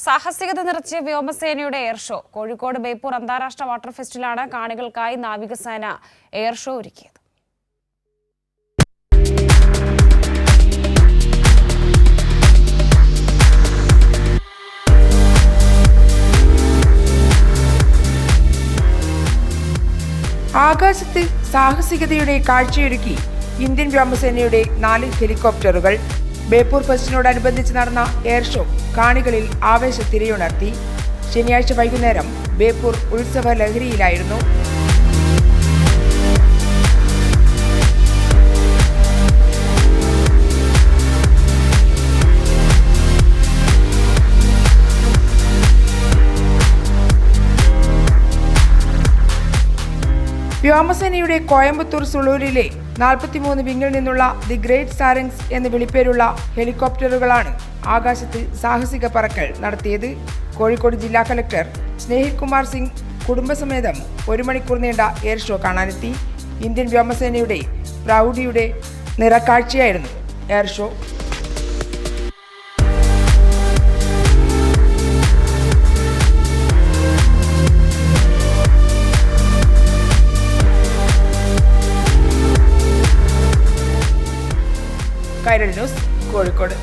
സാഹസികത നിറച്ച വ്യോമസേനയുടെ എയർ ഷോ കോഴിക്കോട് ബേപ്പൂർ അന്താരാഷ്ട്ര വാട്ടർ ഫെസ്റ്റിലാണ് കാണികൾക്കായി നാവികസേന എയർ ഷോ ഒരുക്കിയത്. ആകാശത്ത് സാഹസികതയുടെ കാഴ്ചയൊരുക്കി ഇന്ത്യൻ വ്യോമസേനയുടെ 4 ഹെലികോപ്റ്ററുകൾ. ബേപ്പൂർ ഫെസ്റ്റിനോടനുബന്ധിച്ച് നടന്ന എയർ ഷോ കാണികളിൽ ആവേശത്തിരയുണർത്തി. ശനിയാഴ്ച വൈകുന്നേരം ബേപ്പൂർ ഉത്സവ ലഹരിയിലായിരുന്നു. വ്യോമസേനയുടെ കോയമ്പത്തൂർ സുളൂരിലെ 43 വിങ്ങിൽ നിന്നുള്ള ദി ഗ്രേറ്റ് സാരംഗ്സ് എന്ന് വിളിപ്പേരുള്ള ഹെലികോപ്റ്ററുകളാണ് ആകാശത്ത് സാഹസിക പറക്കൽ നടത്തിയത്. കോഴിക്കോട് ജില്ലാ കളക്ടർ സ്നേഹിൽ കുമാർ സിംഗ് കുടുംബസമേതം 1 മണിക്കൂർ നീണ്ട എയർ ഷോ കാണാനെത്തി. ഇന്ത്യൻ വ്യോമസേനയുടെ പ്രൗഢിയുടെ നിറക്കാഴ്ചയായിരുന്നു air show. Kairali news, Kozhikode.